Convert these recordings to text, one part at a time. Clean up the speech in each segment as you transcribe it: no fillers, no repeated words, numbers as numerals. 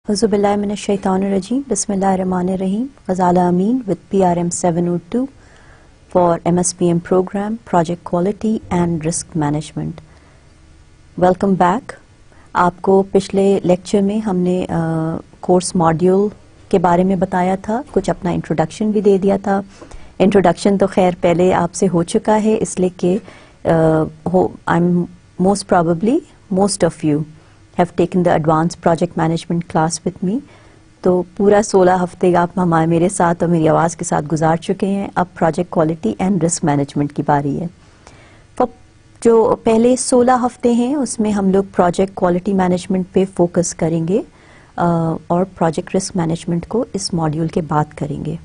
Auzubillahiminash-shaytanir-rajim. Bismillahir-rahmanir-rahim. Ghazala Amin with PRM 702 for MSPM program, Project Quality and Risk Management. Welcome back. आपको पिछले lecture में हमने course module के बारे में बताया था, कुछ अपना इंट्रोडक्शन भी दे दिया था. इंट्रोडक्शन तो खैर पहले आपसे हो चुका है, इसलिए कि I am most probably most of you have taken the advanced project management class with me. तो पूरा 16 हफ्ते आप मेरे साथ और मेरी आवाज़ के साथ गुजार चुके हैं. अब project quality and risk management की बारी है. जो पहले 16 हफ्ते हैं उसमें हम लोग प्रोजेक्ट क्वालिटी मैनेजमेंट पे फोकस करेंगे और प्रोजेक्ट रिस्क मैनेजमेंट को इस मॉड्यूल के बाद करेंगे.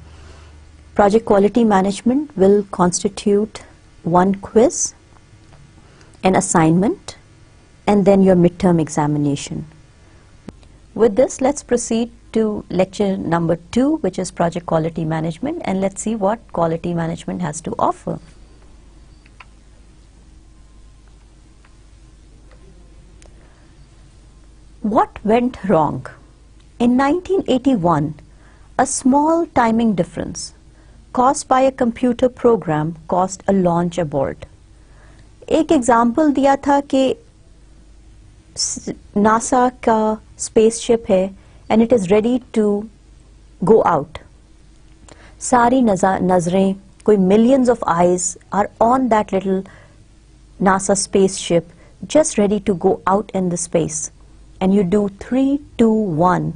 Project quality management will constitute one quiz, an assignment, and then your midterm examination. With this, let's proceed to lecture number 2, which is project quality management, and let's see what quality management has to offer. What went wrong? In 1981, a small timing difference caused by a computer program caused a launch abort. एक example दिया था कि NASA का spaceship है and it is ready to go out. सारी नजरें, कोई millions of eyes are on that little NASA spaceship just ready to go out in the space and you do 3, 2, 1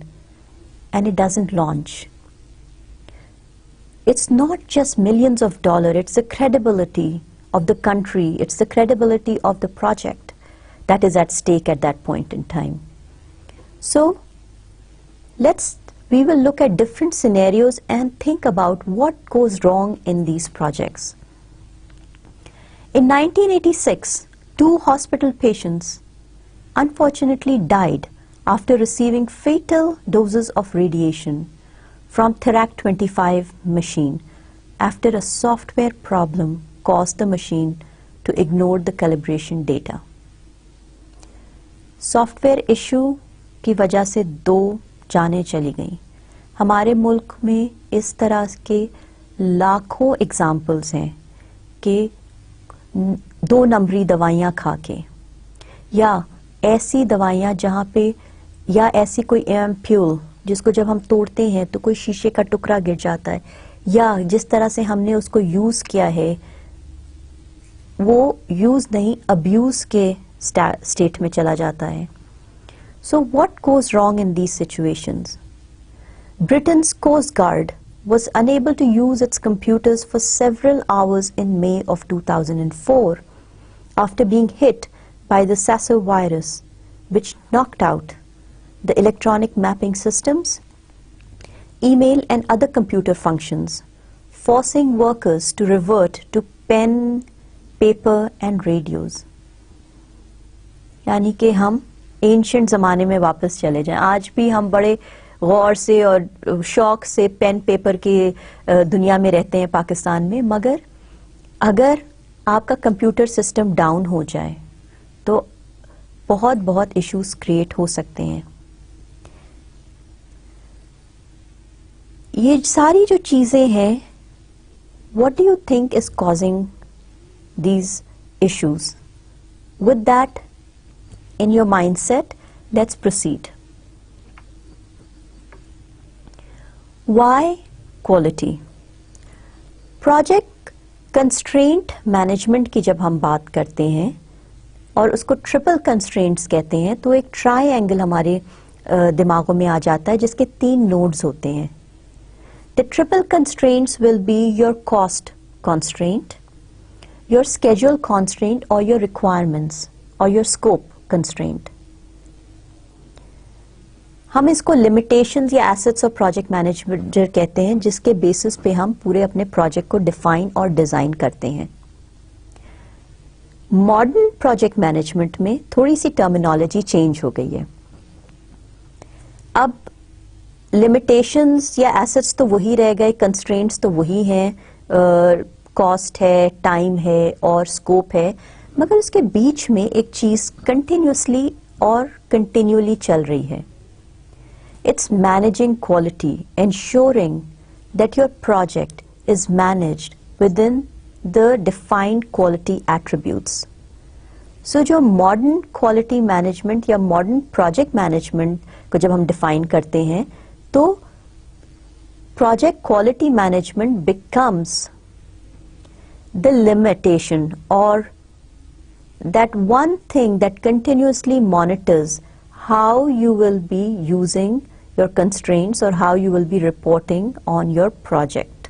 and it doesn't launch. It's not just millions of dollars, it's the credibility of the country, it's the credibility of the project that is at stake at that point in time. So we will look at different scenarios and think about what goes wrong in these projects. In 1986, 2 hospital patients unfortunately died after receiving fatal doses of radiation from Therac 25 machine after a software problem caused the machine to ignore the calibration data. Software issue की वजह से 2 जानें चली गई. हमारे मुल्क में इस तरह के लाखों एग्जाम्पल्स हैं कि 2 नंबरी दवाइयाँ खा के, या ऐसी दवाइयाँ जहाँ पे, या ऐसी कोई एम्प्यूल जिसको जब हम तोड़ते हैं तो कोई शीशे का टुकड़ा गिर जाता है, या जिस तरह से हमने उसको यूज किया है वो यूज नहीं अब्यूज के स्टेट में चला जाता है. So what goes wrong in these situations? Britain's Coast Guard was unable to use its computers for several hours in May of 2004 after being hit by the SASO virus, which knocked out the electronic mapping systems, email and other computer functions, forcing workers to revert to pen, paper and radios. यानी कि हम ancient ज़माने में वापस चले जाएं. आज भी हम बड़े गौर से और शौक से पेन पेपर की दुनिया में रहते हैं पाकिस्तान में, मगर अगर आपका कंप्यूटर सिस्टम डाउन हो जाए तो बहुत इश्यूज क्रिएट हो सकते हैं. ये सारी जो चीज़ें हैं, what do you think is causing these issues? With that in your mindset, let's proceed. Why quality? Project constraint management की जब हम बात करते हैं और उसको ट्रिपल कंस्ट्रेंट्स कहते हैं, तो एक ट्रायंगल हमारे दिमागों में आ जाता है जिसके 3 नोड्स होते हैं. The triple constraints will be your cost constraint, your schedule constraint or your requirements or your scope constraint. हम इसको limitations या assets of project manager कहते हैं, जिसके बेसिस पे हम पूरे अपने प्रोजेक्ट को डिफाइन और डिजाइन करते हैं. मॉडर्न प्रोजेक्ट मैनेजमेंट में थोड़ी सी टर्मिनोलॉजी चेंज हो गई है. अब लिमिटेशंस या एसेट्स तो वही रह गए, कंस्ट्रेंट्स तो वही हैं, कॉस्ट है, टाइम है और स्कोप है, मगर उसके बीच में एक चीज कंटिन्यूसली और कंटिन्यूली चल रही है. It's managing quality, ensuring that your project is managed within the defined quality attributes. So जो modern quality management या modern project management को जब हम define करते हैं, तो project quality management becomes the limitation or that one thing that continuously monitors how you will be using your constraints or how you will be reporting on your project.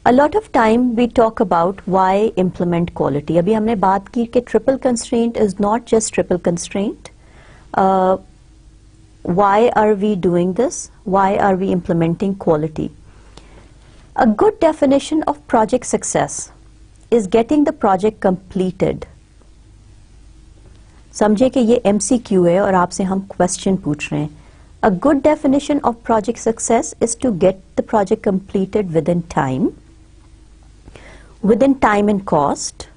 A lot of time we talk about why implement quality. अभी हमने बात की कि triple constraint is not just triple constraint. Why are we doing this? Why are we implementing quality? A good definition of project success is getting the project completed. समझे कि ये MCQ है और आपसे हम question पूछ रहे हैं. A good definition of project success is to get the project completed within time and cost,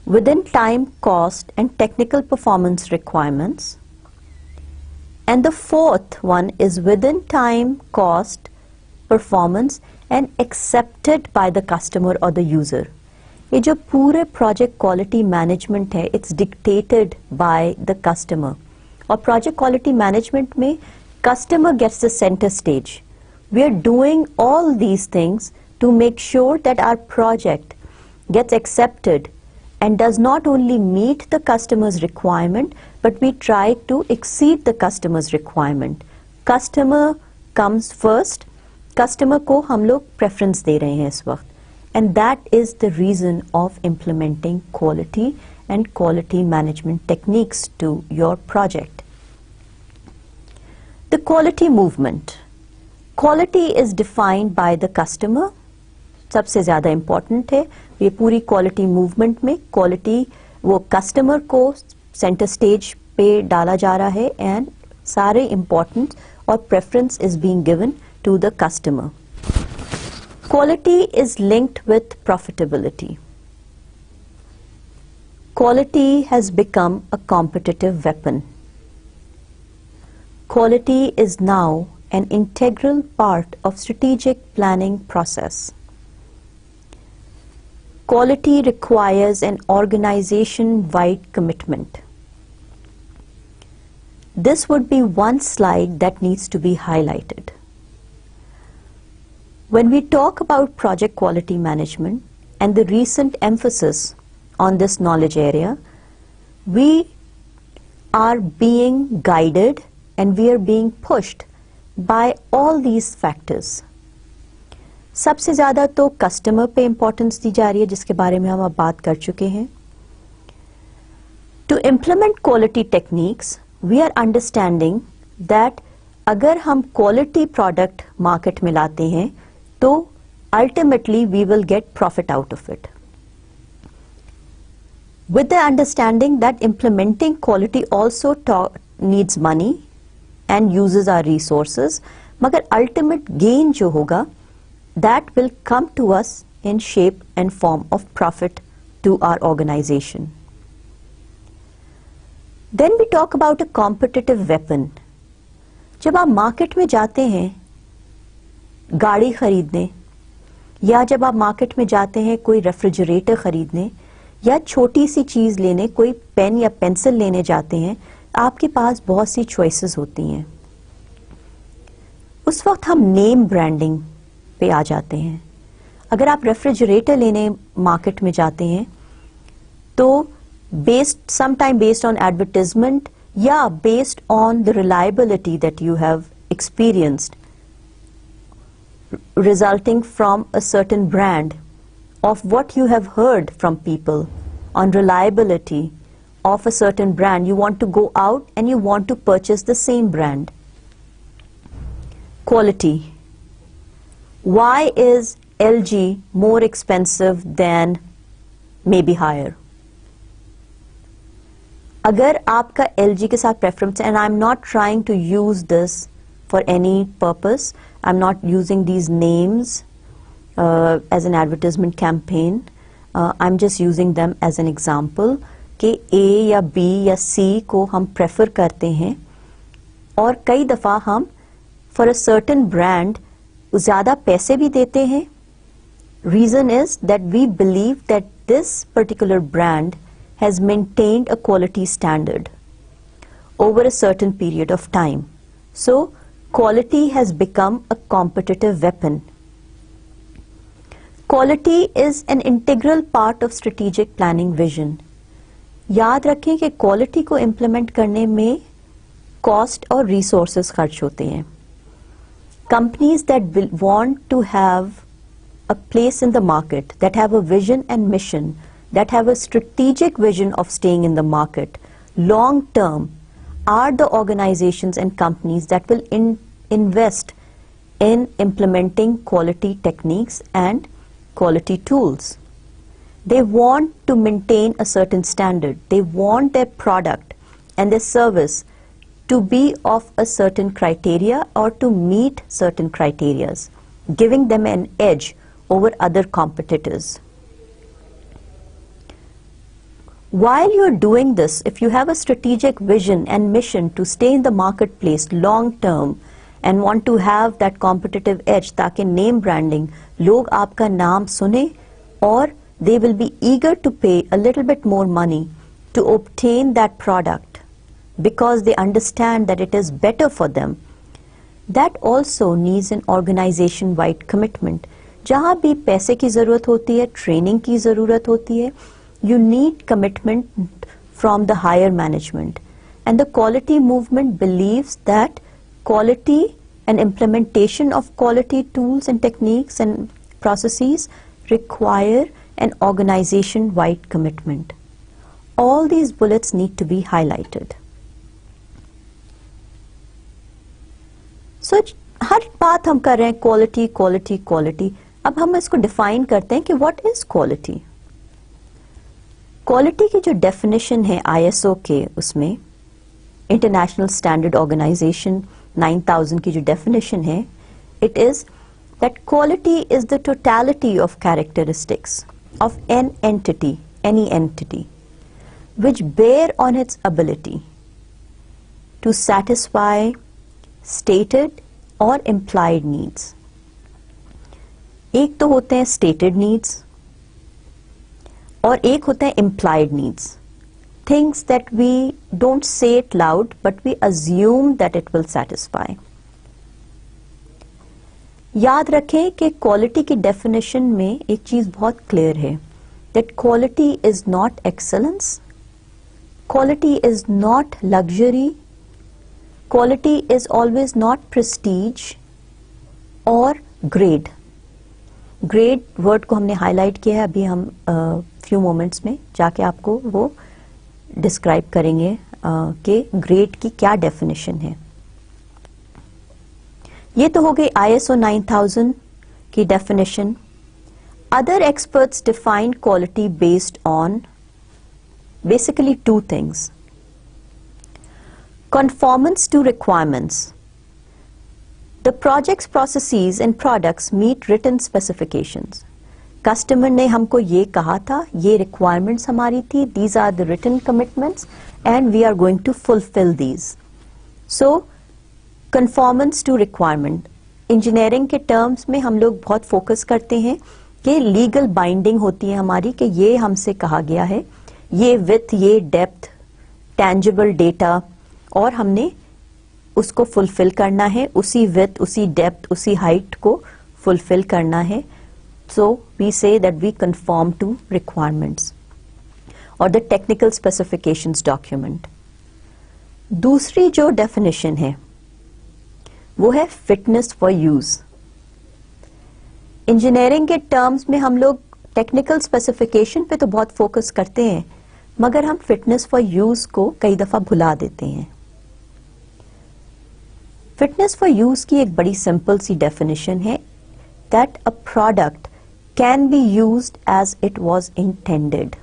within time, cost and technical performance requirements. And the fourth one is within time, cost, performance and accepted by the customer or the user. ये जो पूरे project quality management है, it's dictated by the customer. और project quality management में customer gets the center stage. We are doing all these things to make sure that our project gets accepted and does not only meet the customer's requirement, but we try to exceed the customer's requirement. Customer comes first. Customer को हम लोग preference दे रहे हैं इस वक्त. And that is the reason of implementing quality and quality management techniques to your project. The quality movement. Quality is defined by the customer. सबसे ज़्यादा important है. ये पूरी quality movement में quality वो customer को center stage पे डाला जा रहा है and सारे importance और preference is being given to the customer. Quality is linked with profitability. Quality has become a competitive weapon. Quality is now an integral part of strategic planning process. Quality requires an organization-wide commitment. This would be one slide that needs to be highlighted. When we talk about project quality management and the recent emphasis on this knowledge area, we are being guided and we are being pushed by all these factors. सबसे ज़्यादा तो customer पे importance दी जा रही है जिसके बारे में हम अब बात कर चुके हैं. To implement quality techniques, we are understanding that अगर हम quality product market में लाते हैं तो ultimately we will get profit out of it. With the understanding that implementing quality also needs money and uses our resources, मगर ultimate gain जो होगा that will come to us in shape and form of profit to our organization. Then we talk about a competitive weapon. जब आप market में जाते हैं गाड़ी खरीदने या जब आप मार्केट में जाते हैं कोई रेफ्रिजरेटर खरीदने या छोटी सी चीज लेने कोई पेन या पेंसिल लेने जाते हैं, आपके पास बहुत सी चॉइसेस होती हैं. उस वक्त हम नेम ब्रांडिंग पे आ जाते हैं. अगर आप रेफ्रिजरेटर लेने मार्केट में जाते हैं तो sometime based on advertisement या based on the reliability that you have experienced resulting from a certain brand, of what you have heard from people on reliability of a certain brand, you want to go out and you want to purchase the same brand. Quality. Why is LG more expensive than maybe higher? अगर आपका LG के साथ preference, and I'm not trying to use this for any purpose, I'm not using these names as an advertisement campaign, I'm just using them as an example कि ए या B या सी को हम prefer करते हैं और कई दफ़ा हम फॉर अ सर्टेन ब्रांड ज़्यादा पैसे भी देते हैं. Reason is that we believe that this particular brand has maintained a quality standard over a certain period of time. So, quality has become a competitive weapon. Quality is an integral part of strategic planning vision. याद रखें कि quality को implement करने में cost और resources खर्च होते हैं. Companies that will want to have a place in the market, that have a vision and mission, that have a strategic vision of staying in the market long term, are the organizations and companies that will invest in implementing quality techniques and quality tools. They want to maintain a certain standard. They want their product and their service to be of a certain criteria or to meet certain criterias, giving them an edge over other competitors. While you're doing this, if you have a strategic vision and mission to stay in the marketplace long term and want to have that competitive edge, ताकि name branding, लोग आपका नाम सुने और they will be eager to pay a little bit more money to obtain that product because they understand that it is better for them. That also needs an organization-wide commitment. जहाँ भी पैसे की ज़रूरत होती है, ट्रेनिंग की ज़रूरत होती है, you need commitment from the higher management. And the quality movement believes that quality and implementation of quality tools and techniques and processes require an organization-wide commitment. All these bullets need to be highlighted. So, हर बात हम कर रहे हैं quality, quality, quality. अब हम इसको define करते हैं कि व्हाट इज क्वालिटी. क्वालिटी की जो डेफिनेशन है ISO के, उसमें इंटरनेशनल स्टैंडर्ड ऑर्गेनाइजेशन 9000 की जो डेफिनेशन है, it is that quality is the totality of characteristics of an entity, any entity, which bear on its ability to satisfy stated or implied needs. एक तो होते हैं stated needs और एक होते हैं implied needs. Things that we don't say it loud but we assume that it will satisfy. याद रखें कि quality की definition में एक चीज बहुत clear है, that quality is not excellence, quality is not luxury, quality is always not prestige or grade. Grade word को हमने हाईलाइट किया है, अभी हम फ्यू मोमेंट्स में जाके आपको वो डिस्क्राइब करेंगे कि ग्रेड की क्या डेफिनेशन है. ये तो हो गई ISO 9000 की definition. Other experts define quality based on basically two things. Conformance to requirements. The project's processes and products meet written specifications. Customer ने हमको ये कहा था, ये requirements हमारी थी, these are the written commitments and we are going to fulfill these. So, conformance to requirement. Engineering के terms में हम लोग बहुत focus करते हैं कि legal binding होती है हमारी, कि ये हमसे कहा गया है, ये width, ये depth, tangible data, और हमने उसको फुलफिल करना है, उसी विथ, उसी डेप्थ, उसी हाइट को फुलफिल करना है. So we say that we conform to requirements और द टेक्निकल स्पेसिफिकेशंस डॉक्यूमेंट. दूसरी जो डेफिनेशन है वो है फिटनेस फॉर यूज. इंजीनियरिंग के टर्म्स में हम लोग टेक्निकल स्पेसिफिकेशन पे तो बहुत फोकस करते हैं, मगर हम फिटनेस फॉर यूज को कई दफा भुला देते हैं. फिटनेस फॉर यूज की एक बड़ी सिंपल सी डेफिनेशन है, that a product can be used as it was intended.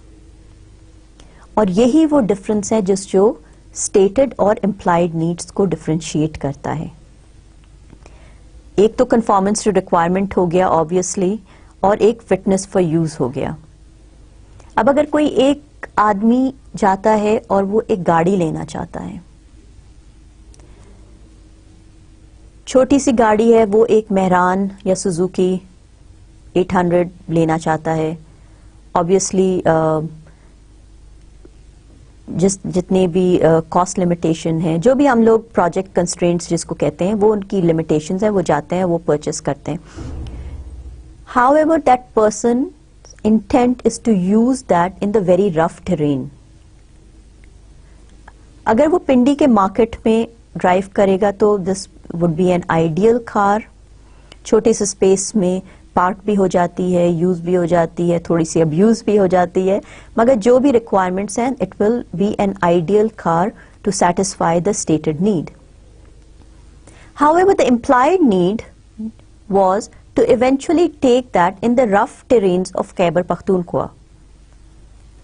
और यही वो डिफरेंस है जो स्टेटेड और इम्प्लाइड नीड्स को डिफरेंशिएट करता है. एक तो कंफॉर्मेंस टू रिक्वायरमेंट हो गया ऑब्वियसली, और एक फिटनेस फॉर यूज हो गया. अब अगर कोई एक एक आदमी जाता है और वो एक गाड़ी लेना चाहता है, छोटी सी गाड़ी है, वो एक मेहरान या सुजुकी 800 लेना चाहता है। ऑब्वियसली जितने भी कॉस्ट लिमिटेशन है, जो भी हम लोग प्रोजेक्ट कंस्ट्रेंट्स जिसको कहते हैं, वो उनकी लिमिटेशंस है, वो जाते हैं, वो परचेस करते हैं। However that person intent is to use that in the very rough terrain. अगर वो पिंडी के मार्केट में ड्राइव करेगा तो this would be an ideal car. छोटे से स्पेस में पार्क भी हो जाती है, यूज भी हो जाती है, थोड़ी सी अब्यूज भी हो जाती है, मगर जो भी रिक्वायरमेंट्स हैं, it will be an ideal car to satisfy the stated need. However, the implied need was to eventually take that in the rough terrains of Khyber Pakhtunkhwa.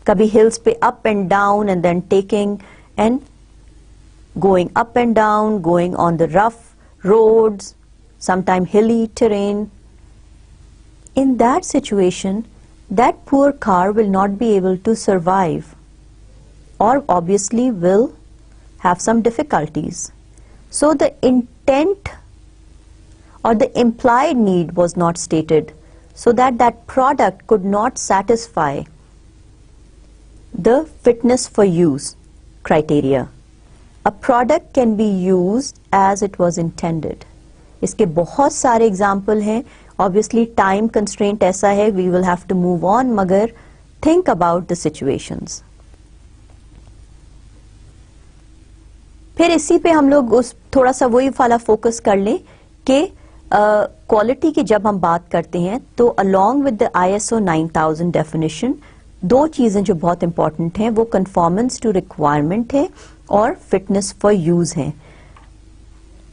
Kabhi hills pe up and down and then taking and going up and down, going on the rough roads, sometime hilly terrain. In that situation, that poor car will not be able to survive or obviously will have some difficulties. So the intent or the implied need was not stated, so that that product could not satisfy the fitness for use criteria. A product can be used as it was intended. इसके बहुत सारे example हैं. Obviously time constraint ऐसा है, we will have to move on, मगर think about the situations. फिर इसी पे हम लोग उस थोड़ा सा वही वाला फोकस कर लें कि क्वालिटी की जब हम बात करते हैं तो along with the ISO 9000 definition, दो चीजें जो बहुत इंपॉर्टेंट हैं, वो conformance to requirement है और fitness for use है.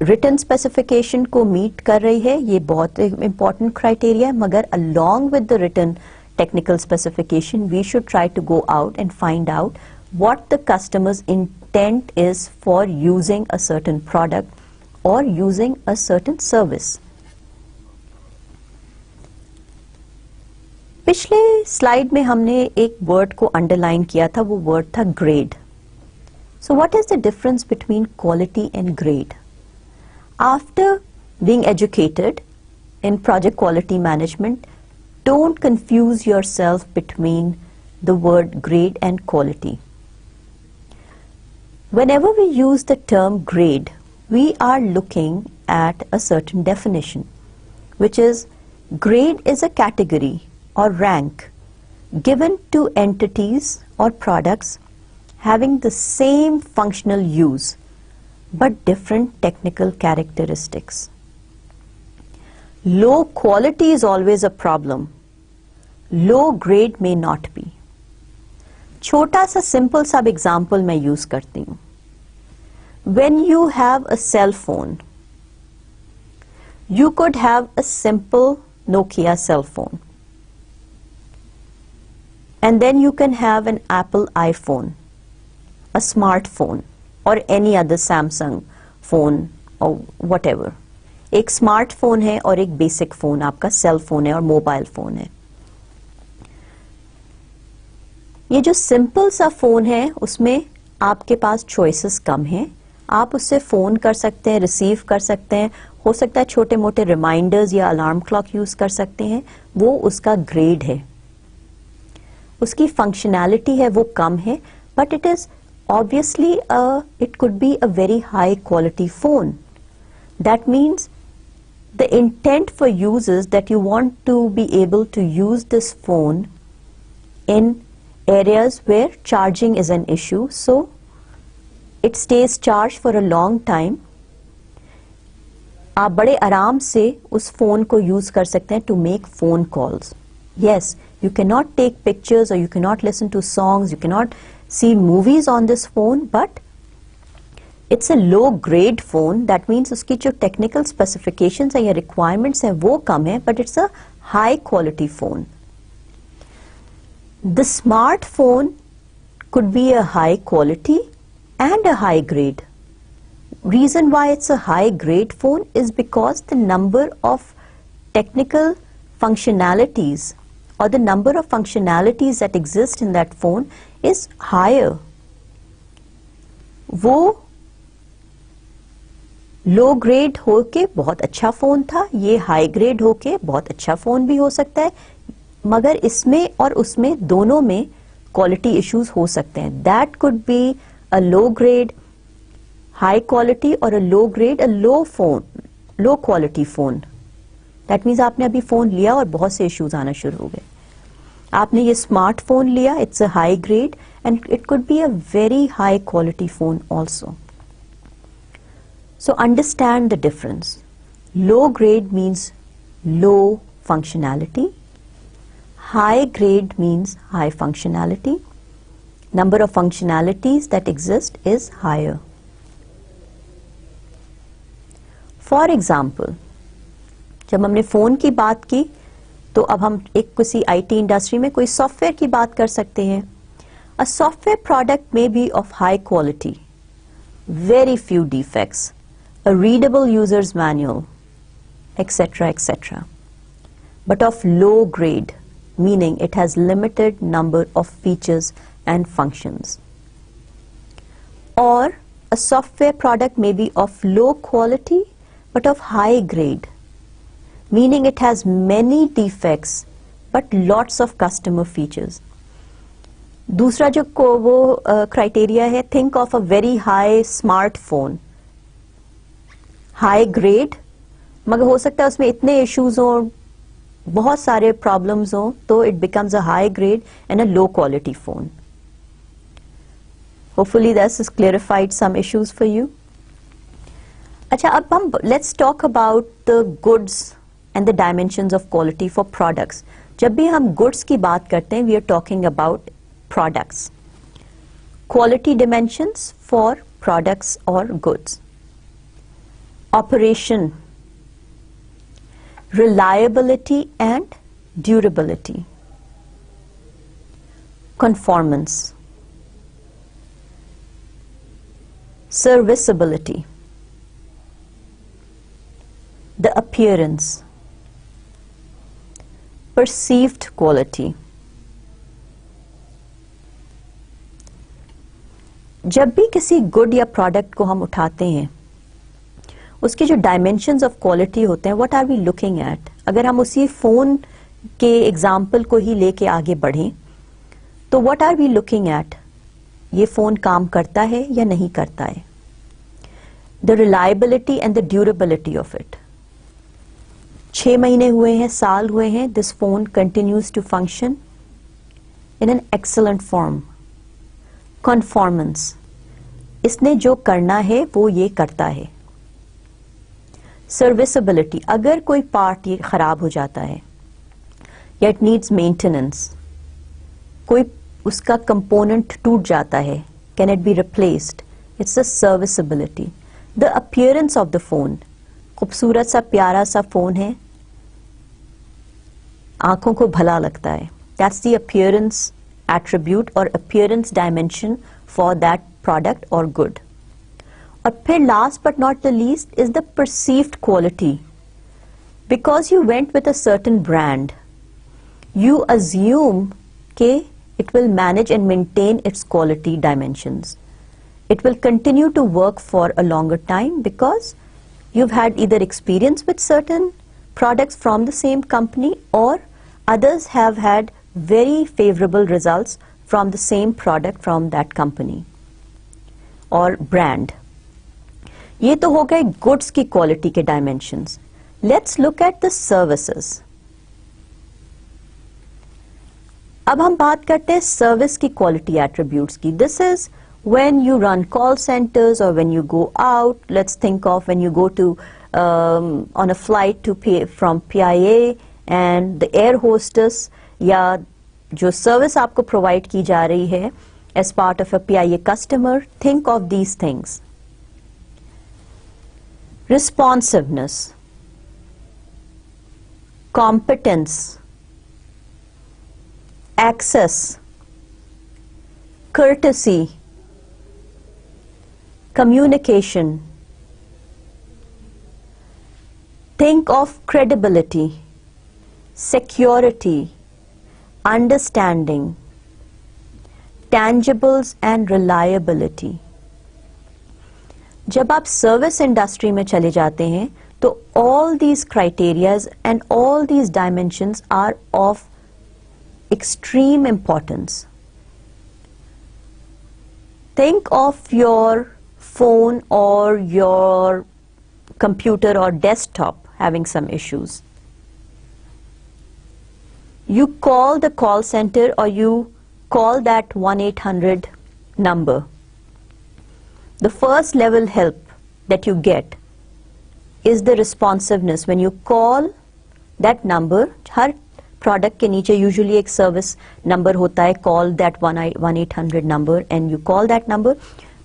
रिटन स्पेसिफिकेशन को मीट कर रही है, ये बहुत इंपॉर्टेंट क्राइटेरिया है, मगर along with the written technical specification we should try to go out and find out what the customer's intent is for using a certain product or using a certain service. पिछले slide में हमने एक word को underline किया था, वो word था grade. So what is the difference between quality and grade? After being educated in project quality management, don't confuse yourself between the word grade and quality. Whenever we use the term grade, we are looking at a certain definition, which is grade is a category or rank given to entities or products having the same functional use but different technical characteristics. Low quality is always a problem. Low grade may not be. छोटा सा simple सा example मैं use करती हूँ. When you have a cell phone, you could have a simple Nokia cell phone. And then you can have an Apple iPhone, a smartphone, or any other Samsung phone or whatever. एक smartphone है और एक basic phone आपका cell phone है और mobile phone है. ये जो सिंपल सा फोन है उसमें आपके पास चॉइसेस कम हैं. आप उससे फोन कर सकते हैं, रिसीव कर सकते हैं, हो सकता है छोटे मोटे रिमाइंडर्स या अलार्म क्लॉक यूज कर सकते हैं. वो उसका ग्रेड है, उसकी फंक्शनैलिटी है वो कम है, but it is obviously it could be a very high quality phone. That means the intent for use is that you want to be able to use this phone in areas where charging is an issue, so it stays charged for a long time. आप बड़े आराम से उस phone को use कर सकते हैं to make phone calls. Yes, you cannot take pictures or you cannot listen to songs, you cannot see movies on this phone, but it's a low grade phone. That means उसकी जो technical specifications है या requirements है वो कम है, but it's a high quality phone. The smartphone could be a high quality and a high grade. Reason why it's a high grade phone is because the number of technical functionalities or the number of functionalities that exist in that phone is higher. वो low grade होके बहुत अच्छा phone था, ये high grade होके बहुत अच्छा phone भी हो सकता है, मगर इसमें और उसमें दोनों में क्वालिटी इश्यूज हो सकते हैं. That could be a low grade high quality और a low grade a low phone, low quality phone. That means आपने अभी फोन लिया और बहुत से इश्यूज आना शुरू हो गए. आपने ये स्मार्टफोन लिया, it's a high grade and it could be a very high quality phone also. So understand the difference. Low grade means low functionality. High grade means high functionality. Number of functionalities that exist is higher. For example, जब हमने phone की बात की तो अब हम एक किसी IT इंडस्ट्री में कोई सॉफ्टवेयर की बात कर सकते हैं. A software product may be of high quality, very few defects, a readable user's manual, etc., etc., but of low grade, meaning it has limited number of features and functions. Or a software product may be of low quality but of high grade, meaning it has many defects but lots of customer features. दूसरा जो वो criteria है, think of a very high smartphone, high grade, मगर हो सकता है उसमें इतने इश्यूज हो, बहुत सारे प्रॉब्लम्स हो, तो it becomes a high grade and a low quality phone. Hopefully this is clarified some issues for you. अच्छा, अब हम let's talk about the goods and the dimensions of quality for products. जब भी हम goods की बात करते हैं, we are talking about products. Quality dimensions for products और goods. Operation, reliability and durability, conformance, serviceability, the appearance, perceived quality. जब भी किसी गुड या प्रोडक्ट को हम उठाते हैं, उसके जो डायमेंशंस ऑफ क्वालिटी होते हैं, what are we looking at. अगर हम उसी फोन के एग्जाम्पल को ही लेके आगे बढ़ें, तो what are we looking at. ये फोन काम करता है या नहीं करता है. The reliability and the durability of it. 6 महीने हुए हैं, साल हुए हैं, this phone continues to function in an excellent form. Conformance, इसने जो करना है वो ये करता है. सर्विसेबिलिटी, अगर कोई पार्ट ये खराब हो जाता है या इट नीड्स मेंटेनेंस, कोई उसका कंपोनेंट टूट जाता है, can it be replaced, it's a serviceability. The appearance of the phone, खूबसूरत सा प्यारा सा फोन है, आंखों को भला लगता है, दैट्स द अपीयरेंस एट्रीब्यूट और appearance dimension for that product और गुड. और फिर last but not the least is the perceived quality. Because you went with a certain brand, you assume के it will manage and maintain its quality dimensions. It will continue to work for a longer time because you've had either experience with certain products from the same company or others have had very favorable results from the same product from that company or brand. ये तो हो गए goods की quality के dimensions. Let's look at the services. अब हम बात करते हैं सर्विस की क्वालिटी एट्रीब्यूट्स की. This is when you run call centres और when you go out. Let's think of when you go to on a flight to from PIA and the air hostess, या जो service आपको provide की जा रही है as part of a PIA customer. Think of these things. Responsiveness, competence, access, courtesy, communication. Think of credibility, security, understanding, tangibles and reliability. जब आप service industry में चले जाते हैं तो all these criterias and all these dimensions are of extreme importance. Think of your phone or your computer or desktop having some issues. You call the call center or you call that 1-800 number. The first level help that you get is the responsiveness. When you call that number, her product के नीचे usually एक service number होता है, call that 1-800 number and you call that number.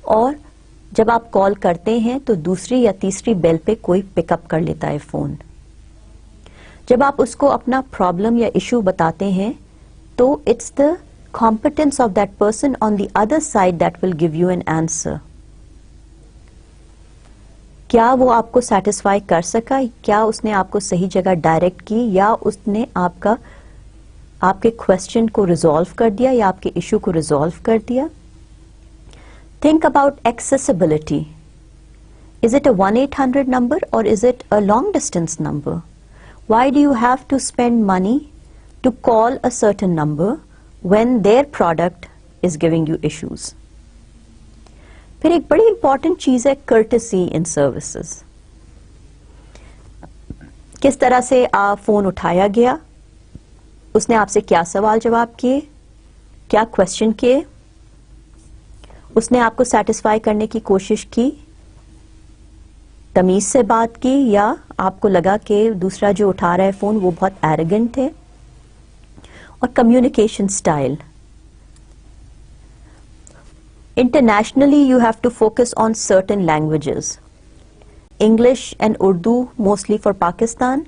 और जब आप call करते हैं तो दूसरी या तीसरी बेल पे कोई पिकअप कर लेता है फोन. जब आप उसको अपना प्रॉब्लम या इशू बताते हैं तो it's the competence of that person on the other side that will give you an answer. क्या वो आपको सेटिस्फाई कर सका, क्या उसने आपको सही जगह डायरेक्ट की, या उसने आपके क्वेश्चन को रिजॉल्व कर दिया या आपके इशू को रिजॉल्व कर दिया. Think about accessibility. Is it a 1-800 number or is it a long distance number? Why do you have to spend money to call a certain number when their product is giving you issues? फिर एक बड़ी important चीज है courtesy in services. किस तरह से आप phone उठाया गया, उसने आपसे क्या सवाल जवाब किए, क्या क्वेश्चन किए, उसने आपको सेटिस्फाई करने की कोशिश की, तमीज से बात की, या आपको लगा कि दूसरा जो उठा रहा है फोन वो बहुत एरोगेंट है. और communication style. Internationally, you have to focus on certain languages. English and Urdu mostly for Pakistan.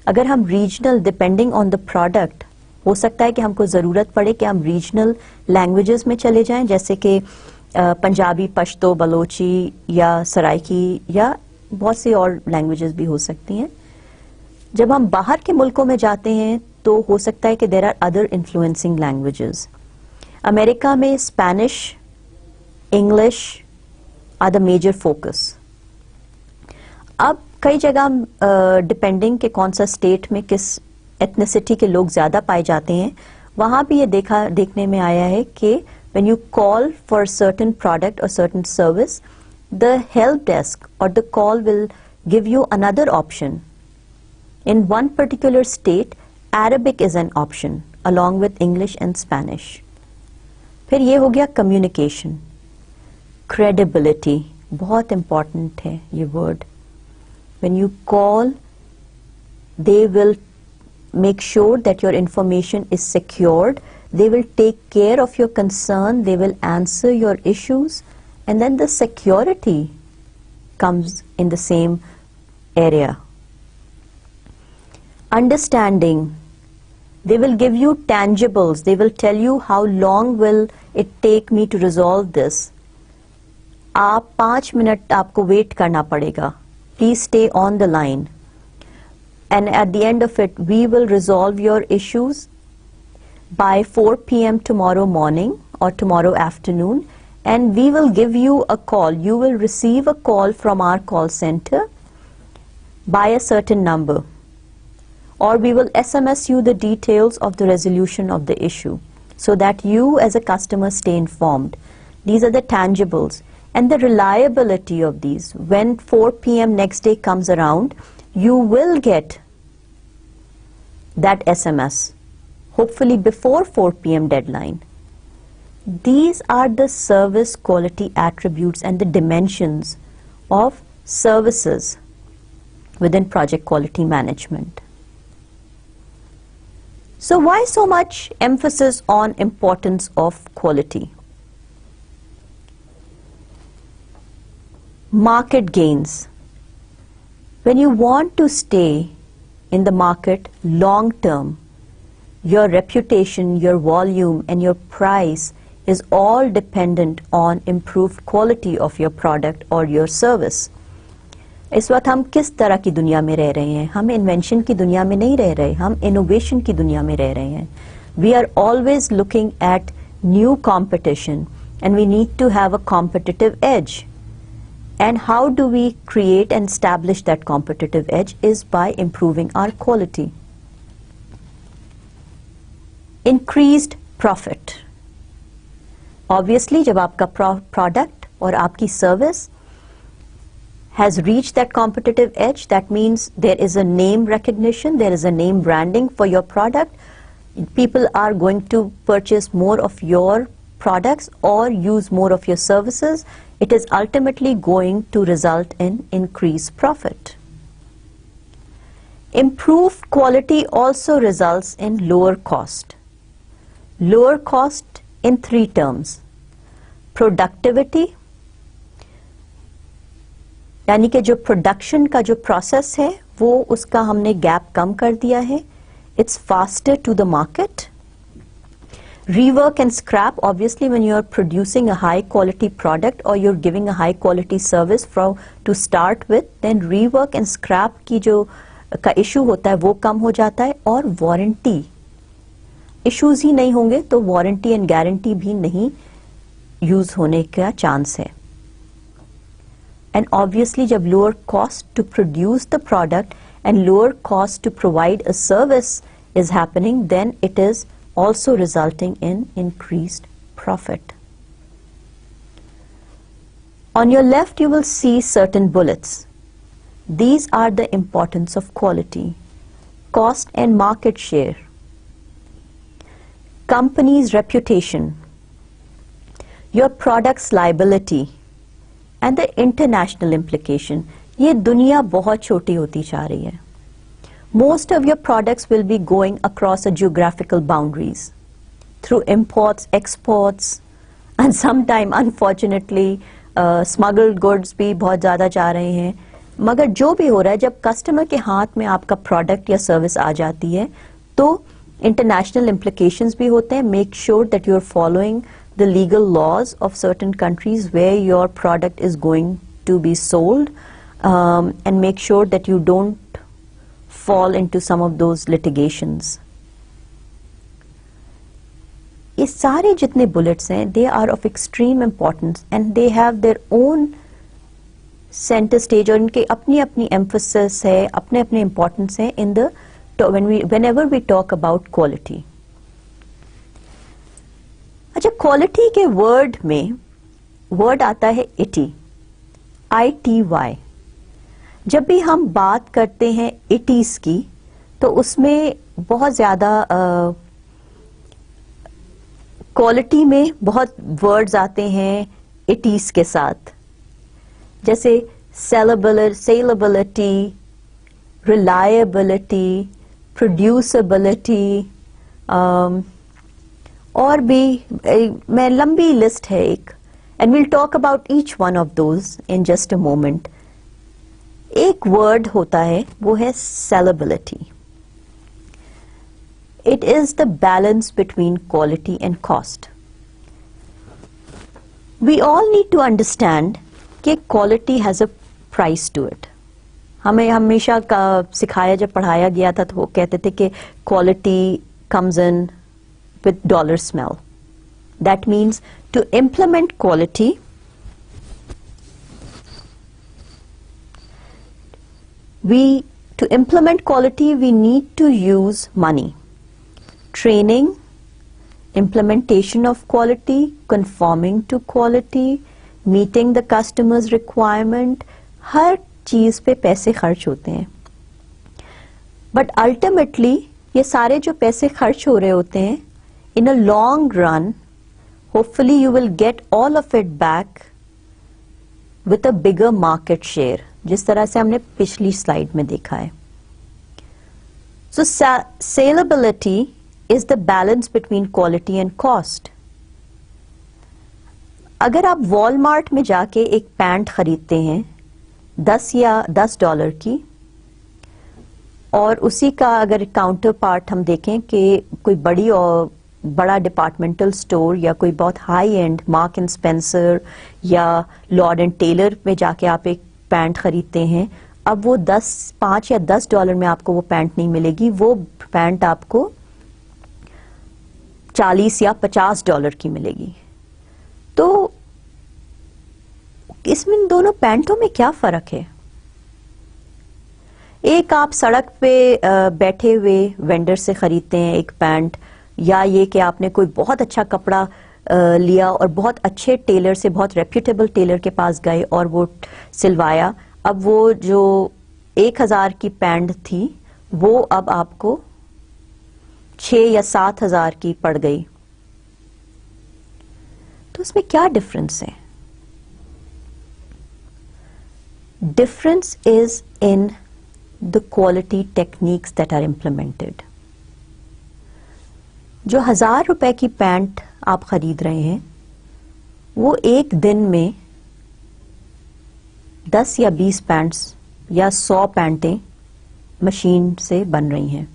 अगर हम regional depending on the product, हो सकता है कि हमको ज़रूरत पड़े कि हम regional languages में चले जाएं, जैसे कि पंजाबी, पश्तो, बलोची या सराइकी या बहुत सी और languages भी हो सकती हैं. जब हम बाहर के मुल्कों में जाते हैं तो हो सकता है कि there are other influencing languages. America में Spanish, English are the major focus. अब कई जगह डिपेंडिंग के कौन सा स्टेट में किस एथनिसिटी के लोग ज्यादा पाए जाते हैं, वहां भी ये देखने में आया है कि when you call for a certain product or certain service, the help desk or the call will give you another option. In one particular state, Arabic is an option along with English and Spanish. फिर ये हो गया communication. Credibility, बहुत important है ये word. When you call, they will make sure that your information is secured. They will take care of your concern. They will answer your issues. And then the security comes in the same area. Understanding. They will give you tangibles. They will tell you how long will it take me to resolve this. आप 5 minute आपको wait करना पड़ेगा. Please stay on the line and at the end of it we will resolve your issues by 4 p.m. tomorrow morning or tomorrow afternoon, and we will give you a call. You will receive a call from our call center by a certain number, or we will SMS you the details of the resolution of the issue so that you as a customer stay informed. These are the tangibles. And the reliability of these. When 4 p.m. next day comes around, you will get that SMS, hopefully before 4 p.m. deadline. These are the service quality attributes and the dimensions of services within project quality management. So why so much emphasis on importance of quality? Market gains. When you want to stay in the market long term, your reputation, your volume and your price is all dependent on improved quality of your product or your service. इस वक्त हम किस तरह की दुनिया में रह रहे हैं? हम इन्वेंशन की दुनिया में नहीं रह रहे, हम इनोवेशन की दुनिया में रह रहे हैं. We are always looking at new competition and we need to have a competitive edge. And how do we create and establish that competitive edge is by improving our quality. Increased profit. Obviously, जब आपका product or आपकी service has reached that competitive edge, that means there is a name recognition, there is a name branding for your product. People are going to purchase more of your products or use more of your services. It is ultimately going to result in increased profit. Improved quality also results in lower cost. Lower cost in three terms. Productivity, यानी कि जो production का जो process है वो उसका हमने gap कम कर दिया है. It's faster to the market. Rework and scrap, obviously when you are producing a high quality product or you're giving a high quality service to start with, then rework and scrap की जो का issue होता है वो कम हो जाता है. और वारंटी issues ही नहीं होंगे तो वारंटी एंड गारंटी भी नहीं यूज होने का चांस है. And obviously जब lower cost to produce the product and lower cost to provide a service is happening, then it is also resulting in increased profit. On your left you will see certain bullets. These are the importance of quality, cost and market share, company's reputation, your product's liability, and the international implication. ये दुनिया बहुत छोटी होती जा रही है. Most of your products will be going across a geographical boundaries through imports, exports, and sometime unfortunately smuggled goods भी बहुत ज़्यादा जा रहे हैं. मगर जो भी हो रहा है, जब कस्टमर के हाथ में आपका प्रोडक्ट या सर्विस आ जाती है तो इंटरनेशनल implications भी होते हैं. Make sure that you are following the legal laws of certain countries where your product is going to be sold, and make sure that you don't fall into some of those litigations. ये सारे जितने bullets हैं, they are of extreme importance and they have their own center stage और इनके अपनी अपनी emphasis है, अपने अपने importance है in the whenever we talk about quality. अच्छा, क्वालिटी के वर्ड में वर्ड आता है ITY, ITY. जब भी हम बात करते हैं इटीज की तो उसमें बहुत ज्यादा क्वालिटी में बहुत वर्ड्स आते हैं इटीज के साथ, जैसे सेलेबिलिटी, रिलायबिलिटी, प्रोड्यूसिबिलिटी, और भी मैं लंबी लिस्ट है एक, and will talk about each one of those in just a moment. एक वर्ड होता है वो है saleability. It is the balance between quality and cost. We all need to understand कि quality has a price to it. हमें हमेशा का सिखाया, जब पढ़ाया गया था तो वो कहते थे कि quality comes in with dollar smell. That means to implement quality, we need to use money, training, implementation of quality, conforming to quality, meeting the customer's requirement. हर चीज पे पैसे खर्च होते हैं, but ultimately ये सारे जो पैसे खर्च हो रहे होते हैं, in a long run, hopefully you will get all of it back with a bigger market share, जिस तरह से हमने पिछली स्लाइड में देखा है. So salability is the balance between quality and cost. अगर आप वॉलमार्ट में जाके एक पैंट खरीदते हैं $10 की, और उसी का अगर काउंटर पार्ट हम देखें कि कोई बड़ा डिपार्टमेंटल स्टोर या कोई बहुत high and mark and Spencer या लॉर्ड एंड टेलर में जाके आप एक पैंट खरीदते हैं, अब वो $5 या $10 में आपको वो पैंट नहीं मिलेगी. वो पैंट आपको $40 या $50 की मिलेगी। तो इसमें दोनों पैंटों में क्या फर्क है? एक आप सड़क पे बैठे हुए वेंडर से खरीदते हैं एक पैंट, या ये कि आपने कोई बहुत अच्छा कपड़ा लिया और बहुत अच्छे टेलर से, बहुत रेप्यूटेबल टेलर के पास गए और वो सिलवाया। अब वो जो 1000 की पैंट थी वो अब आपको 6 या 7,000 की पड़ गई। तो इसमें क्या डिफरेंस है? Difference is in the quality techniques that are implemented. जो 1000 रुपए की पैंट आप खरीद रहे हैं वो एक दिन में 10 या 20 पैंट्स या 100 पैंटें मशीन से बन रही हैं।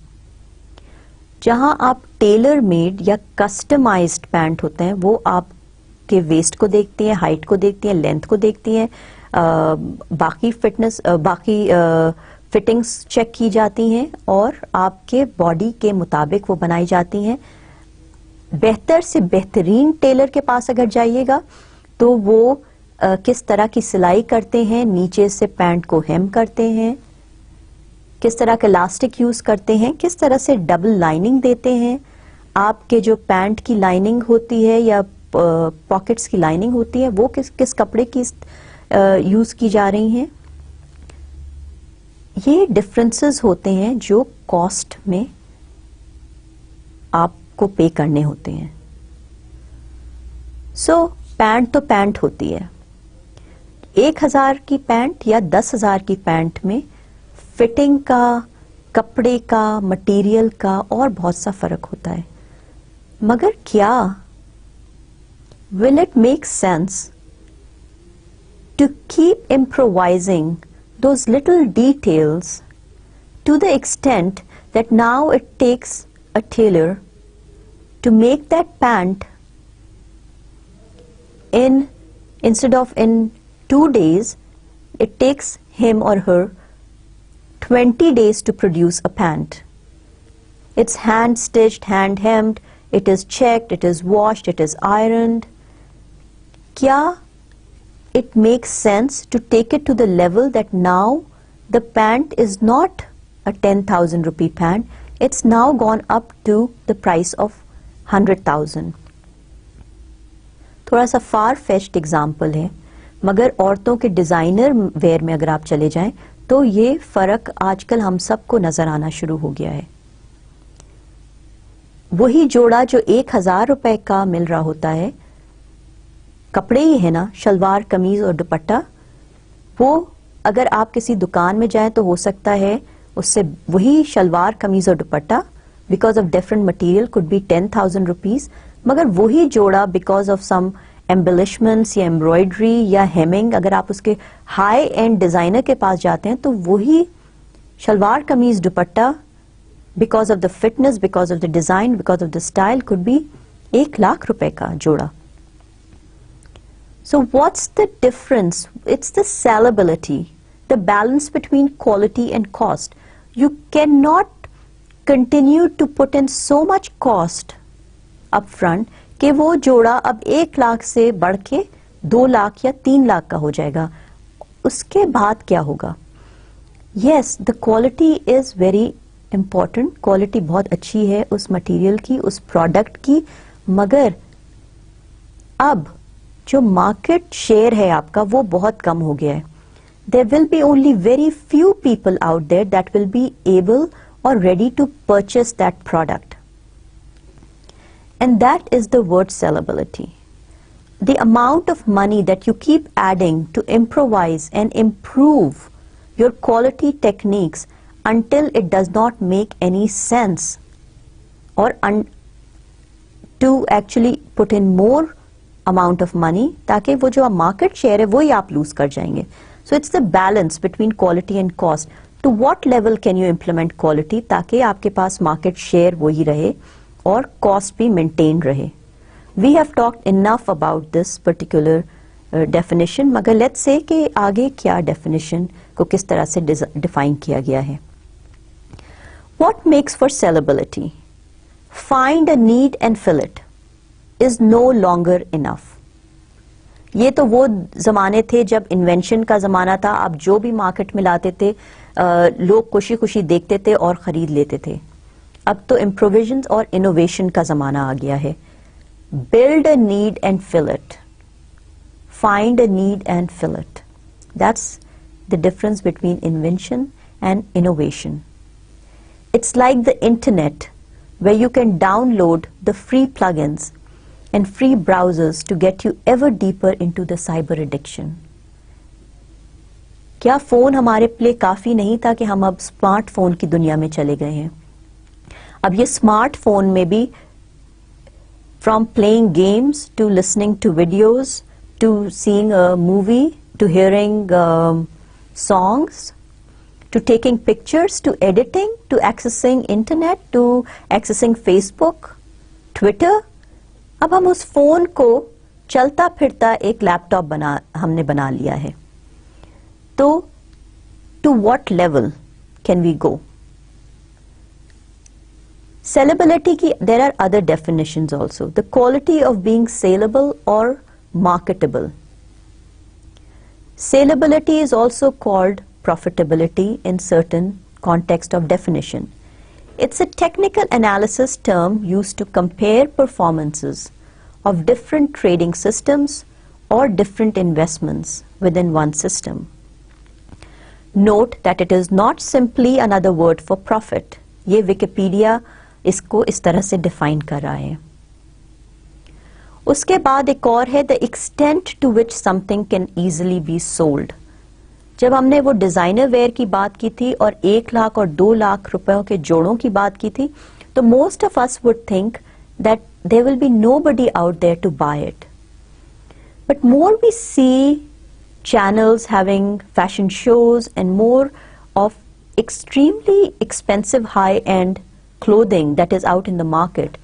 जहां आप टेलर मेड या कस्टमाइज्ड पैंट होते हैं वो आपके वेस्ट को देखती हैं, हाइट को देखती हैं, लेंथ को देखती हैं, बाकी फिटनेस, बाकी फिटिंग्स चेक की जाती हैं और आपके बॉडी के मुताबिक वो बनाई जाती हैं। बेहतर से बेहतरीन टेलर के पास अगर जाइएगा तो वो किस तरह की सिलाई करते हैं, नीचे से पैंट को हेम करते हैं, किस तरह का इलास्टिक यूज करते हैं, किस तरह से डबल लाइनिंग देते हैं, आपके जो पैंट की लाइनिंग होती है या पॉकेट्स की लाइनिंग होती है वो किस किस कपड़े की यूज की जा रही हैं। ये डिफरेंसेस होते हैं जो कॉस्ट में आपको पे करने होते हैं। सो पैंट तो पैंट होती है। 1000 की पैंट या 10,000 की पैंट में फिटिंग का, कपड़े का, मटेरियल का और बहुत सा फर्क होता है। मगर क्या will it make sense to keep improvising those little details to the extent that now it takes a tailor to make that pant instead of in 2 days, it takes him or her 20 days to produce a pant. It's hand stitched, hand hemmed, it is checked, it is washed, it is ironed. Kya it makes sense to take it to the level that now the pant is not a 10,000 rupee pant, it's now gone up to the price of 100,000. थोड़ा सा far fetched example है, मगर औरतों के designer wear में अगर आप चले जाएं तो ये फर्क आजकल हम सबको नजर आना शुरू हो गया है। वही जोड़ा जो 1000 रुपए का मिल रहा होता है, कपड़े ही है ना, शलवार कमीज और दुपट्टा, वो अगर आप किसी दुकान में जाएं तो हो सकता है उससे वही शलवार कमीज और दुपट्टा because of different material could be 10,000 rupees, मगर वही जोड़ा बिकॉज ऑफ सम एम्बेलिशमेंट्स या एम्ब्रॉयडरी या हेमिंग, अगर आप उसके हाई एंड डिजाइनर के पास जाते हैं तो वही शलवार कमीज दुपट्टा because of the fitness, because of the design, because of the style could be 1 lakh रुपए का जोड़ा। So what's the difference? It's the sellability, the balance between quality and cost. You cannot continue to put in so much cost up front कि वो जोड़ा अब 1 लाख से बढ़ के 2 लाख या 3 लाख का हो जाएगा। उसके बाद क्या होगा? Yes, the quality is very important. Quality बहुत अच्छी है उस मटेरियल की, उस प्रोडक्ट की, मगर अब जो मार्केट शेयर है आपका वो बहुत कम हो गया है। There will be only very few people out there that will be able or ready to purchase that product. And that is the word sellability. The amount of money that you keep adding to improvise and improve your quality techniques until it does not make any sense, or to actually put in more amount of money ताकि वो जो market share है वो ही आप lose कर जाएंगे। So it's the balance between quality and cost. To what level can you implement quality ताकि आपके पास मार्केट शेयर वही रहे और कॉस्ट भी मेंटेन रहे। We have talked enough about this particular definition, मगर लेट्स से कि आगे क्या डेफिनेशन को किस तरह से डिफाइन किया गया है। What makes for saleability? find a need and fill it is no longer enough. ये तो वो जमाने थे जब इन्वेंशन का जमाना था. आप जो भी मार्केट में लाते थे लोग खुशी खुशी देखते थे और खरीद लेते थे. अब तो इम्प्रोविजन और इनोवेशन का जमाना आ गया है. Build a need and fill it. Find a need and fill it. That's the difference between invention and innovation. It's like the internet, where you can download the free plugins and free browsers to get you ever deeper into the cyber addiction. क्या phone हमारे लिए काफी नहीं था कि हम अब smartphone की दुनिया में चले गए हैं? अब ये स्मार्टफोन में भी from playing games to listening to videos to seeing a movie to hearing songs to taking pictures to editing to accessing internet to accessing Facebook, Twitter. अब हम उस फोन को चलता फिरता एक लैपटॉप हमने बना लिया है. तो to what level can we go? Sellability ki, there are other definitions also. The quality of being saleable or marketable. Salability is also called profitability in certain context of definition. It's a technical analysis term used to compare performances of different trading systems or different investments within one system. Note that it is not simply another word for profit. ये Wikipedia इसको इस तरह से define कर रहा है. उसके बाद एक और है the extent to which something can easily be sold. जब हमने वो डिजाइनर वेयर की बात की थी और 1 लाख और 2 लाख रुपयों के जोड़ों की बात की थी, तो most of us would think that there will be nobody out there to buy it. But more we see channels having fashion shows and more of extremely expensive high-end clothing that is out in the market,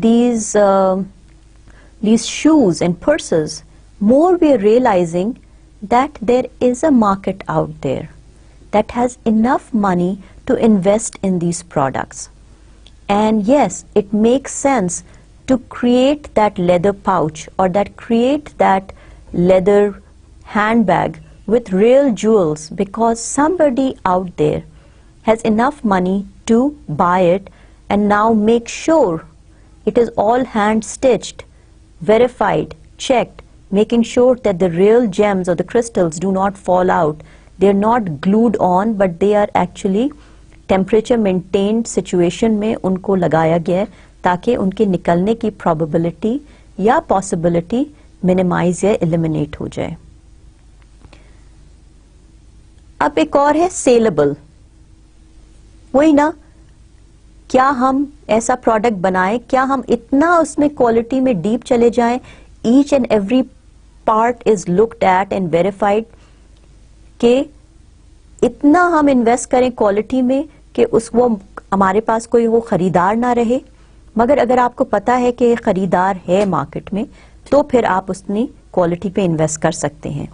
these shoes and purses, more we are realizing that there is a market out there that has enough money to invest in these products. And yes, it makes sense to create that leather pouch or that create that leather handbag with real jewels because somebody out there has enough money to buy it and now make sure it is all hand stitched, verified, checked, making sure that the real gems or the crystals do not fall out. They are not glued on but they are actually temperature maintained situation में उनको लगाया गया है ताकि उनके निकलने की probability या possibility minimize या eliminate हो जाए. अब एक और है सेलेबल. वही ना, क्या हम ऐसा प्रोडक्ट बनाएं, क्या हम इतना उसमें क्वालिटी में डीप चले जाएं, each and every part is looked at and verified, कि इतना हम इन्वेस्ट करें क्वालिटी में कि वो हमारे पास कोई वो खरीदार ना रहे. मगर अगर आपको पता है कि खरीदार है मार्केट में तो फिर आप उसनी क्वालिटी पे इन्वेस्ट कर सकते हैं.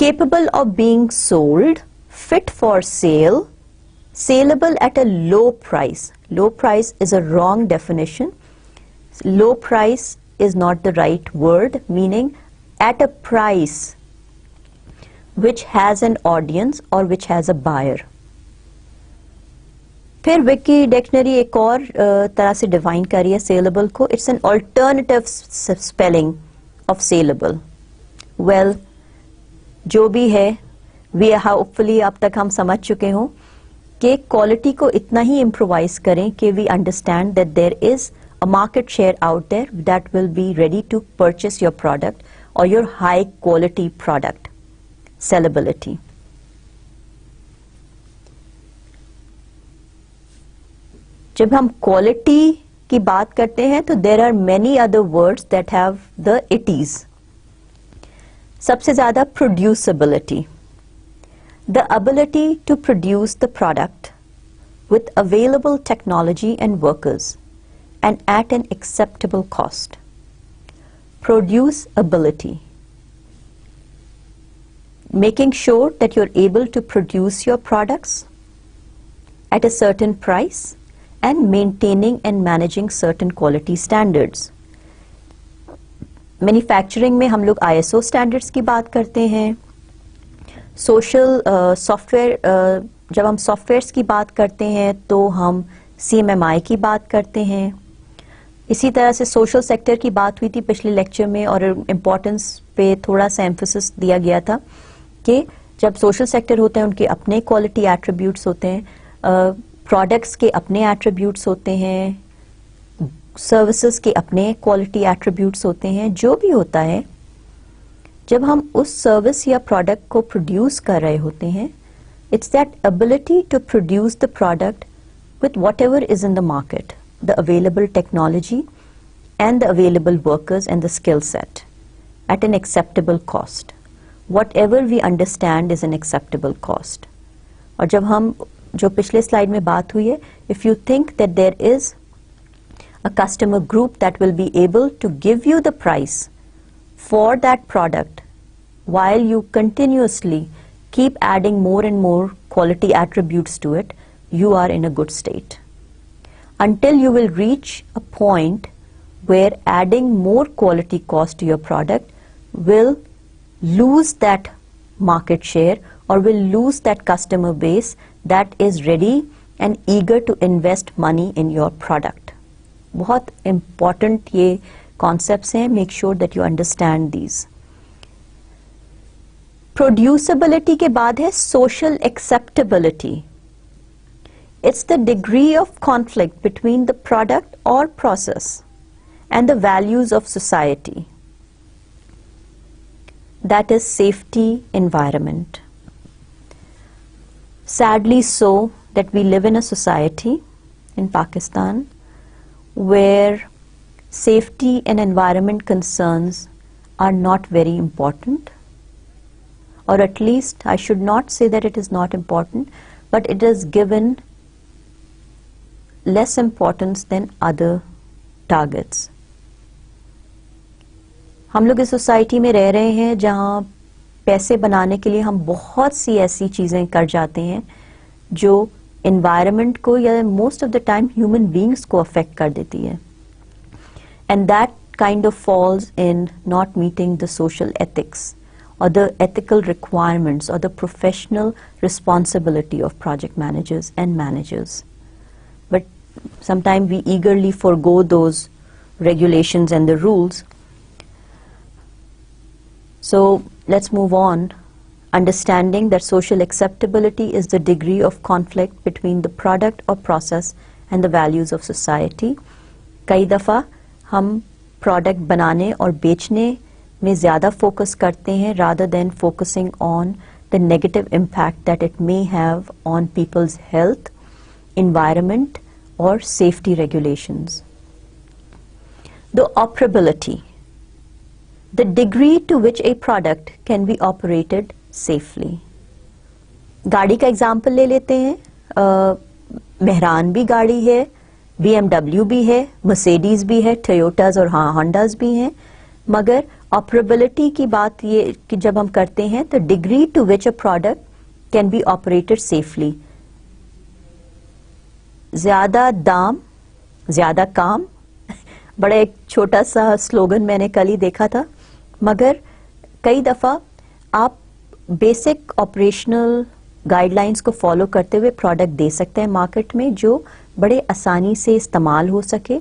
Capable of being sold, fit for sale, saleable at a low price. Low price is a wrong definition. Low price is not the right word, meaning at a price which has an audience or which has a buyer. फिर Vicky dictionary एक और तरह से define करी है saleable को. It's an alternative spelling of saleable. Well, जो भी है वी होपफुली अब तक हम समझ चुके हों कि क्वालिटी को इतना ही इम्प्रोवाइज करें कि we understand that there is a market share out there that will be ready to purchase your product और your high quality product. Saleability. जब हम क्वालिटी की बात करते हैं तो there are many other words that have the ities. सबसे ज्यादा producibility, the ability to produce the product with available technology and workers and at an acceptable cost. Producibility, making sure that you're able to produce your products at a certain price and maintaining and managing certain quality standards. Manufacturing में हम लोग ISO standards की बात करते हैं. Social software जब हम softwares की बात करते हैं तो हम CMMI की बात करते हैं. इसी तरह से सोशल सेक्टर की बात हुई थी पिछले लेक्चर में और इम्पोर्टेंस पे थोड़ा सा एम्फोसिस दिया गया था कि जब सोशल सेक्टर होते हैं उनके अपने क्वालिटी एट्रीब्यूट्स होते हैं, प्रोडक्ट्स के अपने एट्रीब्यूट्स होते हैं, सर्विसेज के अपने क्वालिटी एट्रीब्यूट्स होते हैं. जो भी होता है जब हम उस सर्विस या प्रोडक्ट को प्रोड्यूस कर रहे होते हैं, it's that ability to produce the product with whatever is in the market, the available technology and the available workers and the skill set at an acceptable cost. Whatever we understand is an acceptable cost. और जब हम जो पिछले slide में बात हुई है, if you think that there is a customer group that will be able to give you the price for that product while you continuously keep adding more and more quality attributes to it, you are in a good state. Until you will reach a point where adding more quality cost to your product will lose that market share or will lose that customer base that is ready and eager to invest money in your product. बहुत important ये concepts हैं. Make sure that you understand these. Producibility के बाद है social acceptability. It's the degree of conflict between the product or process and the values of society. That is safety environment. Sadly so that we live in a society in Pakistan where safety and environment concerns are not very important, or at least I should not say that it is not important, but it is given less importance than other targets. हम लोग इस society में रह रहे हैं जहाँ पैसे बनाने के लिए हम बहुत सी ऐसी चीजें कर जाते हैं जो एनवायरनमेंट को या most of the time human beings को अफेक्ट कर देती है. And that kind of falls in not meeting the social ethics or the ethical requirements or the professional responsibility of project managers and managers. But sometimes we eagerly forgo those regulations and the rules. So let's move on. Understanding that social acceptability is the degree of conflict between the product or process and the values of society. कई दफ़ा हम product बनाने और बेचने में ज़्यादा focus करते हैं rather than focusing on the negative impact that it may have on people's health, environment, or safety regulations. The operability, the degree to which a product can be operated safely. गाड़ी का example ले लेते हैं. मेहरान भी गाड़ी है, BMW भी है, मर्सिडीज भी है, टोयोटाज और होंडाज भी हैं, मगर ऑपरेबिलिटी की बात ये कि जब हम करते हैं तो degree to which a product can be operated safely. ज्यादा दाम ज्यादा काम बड़ा एक छोटा सा स्लोगन मैंने कल ही देखा था, मगर कई दफा आप बेसिक ऑपरेशनल गाइडलाइंस को फॉलो करते हुए प्रोडक्ट दे सकते हैं मार्केट में जो बड़े आसानी से इस्तेमाल हो सके,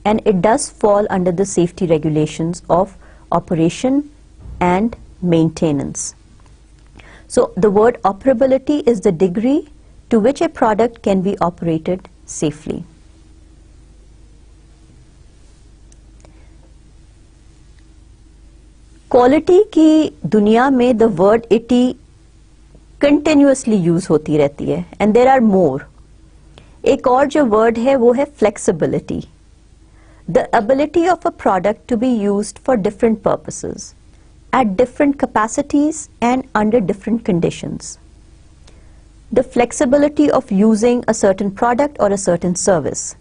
and it does fall under the safety regulations of operation and maintenance. So the word operability is the degree to which a product can be operated safely. Quality की दुनिया में the word ITI continuously use होती रहती है, and there are more. एक और जो word है वो है flexibility. The ability of a product to be used for different purposes, at different capacities and under different conditions. The flexibility of using a certain product or a certain service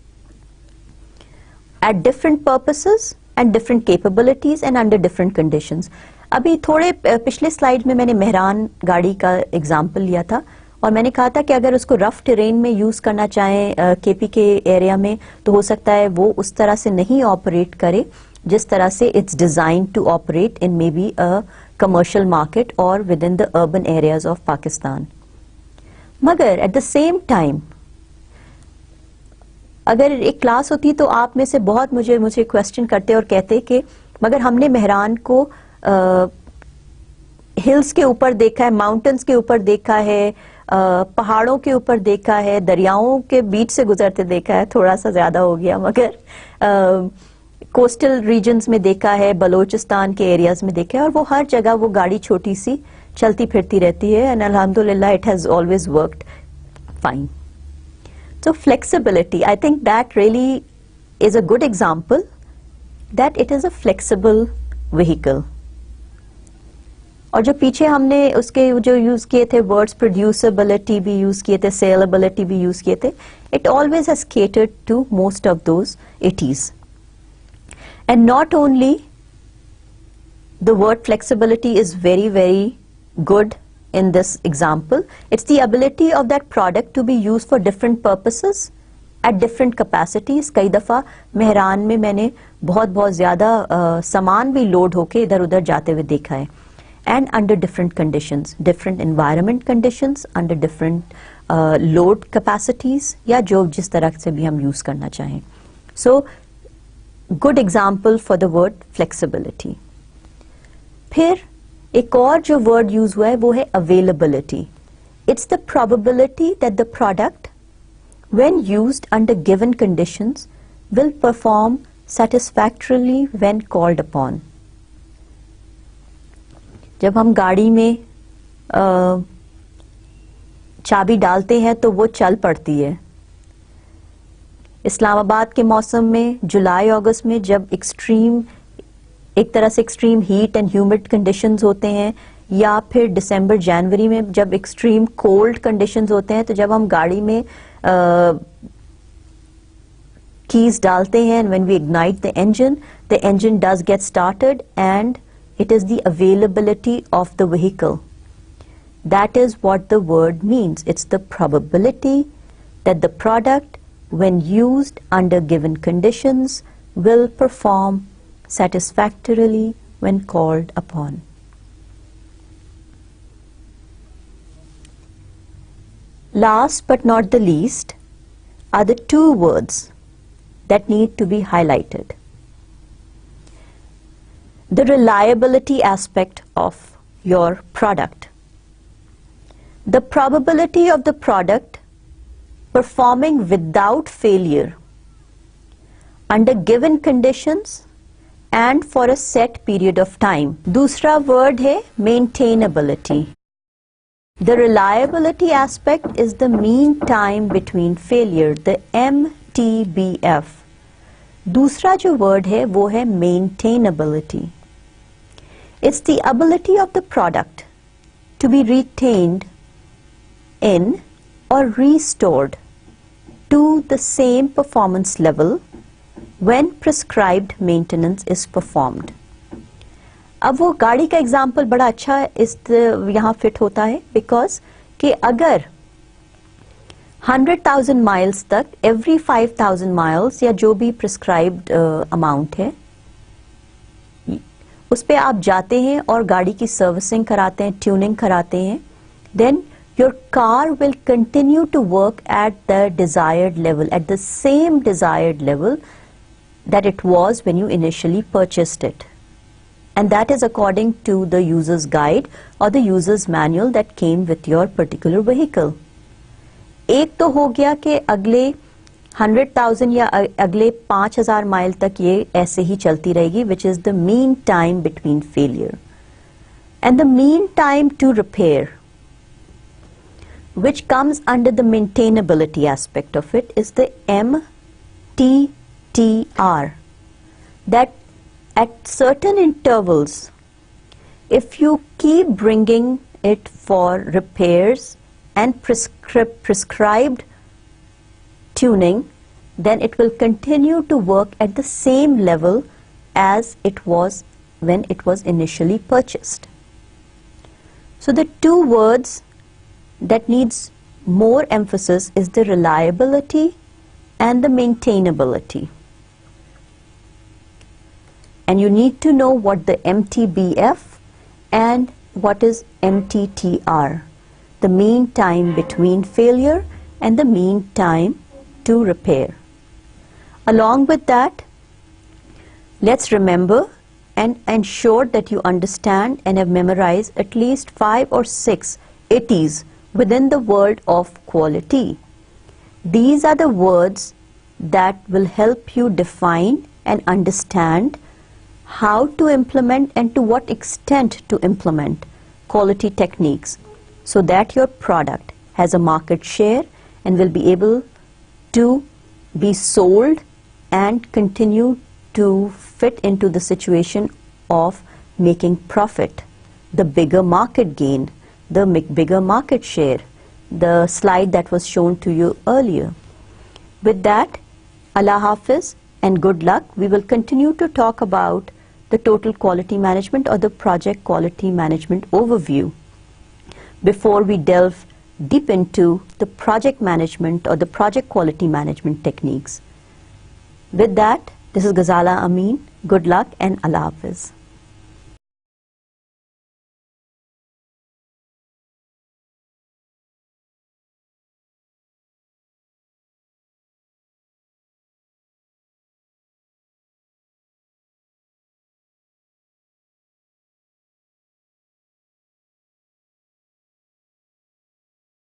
at different purposes and different capabilities and under different conditions. अभी थोड़े पिछले slide में मैंने मेहरान गाड़ी का example लिया था, और मैंने कहा था कि अगर उसको रफ टेरेन में यूज करना चाहें केपी के एरिया में, तो हो सकता है वो उस तरह से नहीं ऑपरेट करे जिस तरह से it's design to operate in maybe a commercial market और within the urban areas of Pakistan. मगर एट द सेम टाइम अगर एक क्लास होती तो आप में से बहुत मुझे क्वेश्चन करते और कहते कि मगर हमने मेहरान को हिल्स के ऊपर देखा है, माउंटेन्स के ऊपर देखा है, पहाड़ों के ऊपर देखा है, दरियाओं के बीच से गुजरते देखा है, थोड़ा सा ज्यादा हो गया, मगर कोस्टल रीजन्स में देखा है, बलोचिस्तान के एरियाज में देखा है, और वो हर जगह वो गाड़ी छोटी सी चलती फिरती रहती है, एंड अल्हम्दुलिल्लाह it has always worked fine. So flexibility, I think that really is a good example that it is a flexible vehicle. और जो पीछे हमने उसके जो यूज किए थे वर्ड्स, प्रोड्यूसबिलिटी भी यूज किए थे, सेलेबिलिटी भी यूज किए थे, it always has catered to most of those 80s. And not only the word flexibility is very, very good in this example, it's the ability of that product to be used for different purposes at different capacities. कई दफ़ा मेहरान में मैंने बहुत ज़्यादा सामान भी load होके इधर उधर जाते हुए देखा है, and under different conditions, different environment conditions, under different load capacities, या जो जिस तरह से भी हम यूज करना चाहें. So good example for the word flexibility. फिर एक और जो वर्ड यूज हुआ है वो है availability. It's the probability that the product, when used under given conditions, will perform satisfactorily when called upon. जब हम गाड़ी में चाबी डालते हैं तो वो चल पड़ती है. इस्लामाबाद के मौसम में जुलाई अगस्त में जब एक तरह से extreme heat and humid conditions होते हैं, या फिर दिसंबर जनवरी में जब एक्सट्रीम कोल्ड कंडीशंस होते हैं, तो जब हम गाड़ी में कीज डालते हैं, when we ignite the engine does get started and it is the availability of the vehicle. That is what the word means. It's the probability that the product, when used under given conditions, will perform satisfactorily when called upon. Last but not the least are the two words that need to be highlighted. The reliability aspect of your product. The probability of the product performing without failure under given conditions and for a set period of time. दूसरा word है maintainability. The reliability aspect is the mean time between failure, the MTBF. दूसरा जो word है वो है maintainability. It's the ability of the product to be retained in or restored to the same performance level when prescribed maintenance is performed. अब वो गाड़ी का example बड़ा अच्छा यहाँ फिट होता है, बिकॉज कि अगर 100,000 माइल्स तक एवरी 5,000 माइल्स या जो भी प्रिस्क्राइब्ड अमाउंट है उस पे आप जाते हैं और गाड़ी की सर्विसिंग कराते हैं, ट्यूनिंग कराते हैं, then your car will continue to work at the desired level, at the same desired level that it was when you initially purchased it, and that is according to the user's guide और the user's manual that came with your particular vehicle. एक तो हो गया कि अगले 100,000 या अगले 5,000 mile तक ये ऐसे ही चलती रहेगी, which is the mean time between failure. And the mean time to repair which comes under the maintainability aspect of it is the MTTR, that at certain intervals, if you keep bringing it for repairs and prescribed tuning, then it will continue to work at the same level as it was when it was initially purchased. So the two words that needs more emphasis is the reliability and the maintainability. And you need to know what the MTBF and what is MTTR, the mean time between failure and the mean time to repair. Along with that, let's remember and ensure that you understand and have memorized at least 5 or 6 ITs within the world of quality. These are the words that will help you define and understand how to implement and to what extent to implement quality techniques so that your product has a market share and will be able to be sold and continue to fit into the situation of making profit, the bigger market gain, the bigger market share, the slide that was shown to you earlier. With that, Allah Hafiz and good luck. We will continue to talk about the total quality management or the project quality management overview before we delve deep into the project management or the project quality management techniques. With that, this is Ghazala Amin. Good luck and Allah Hafiz.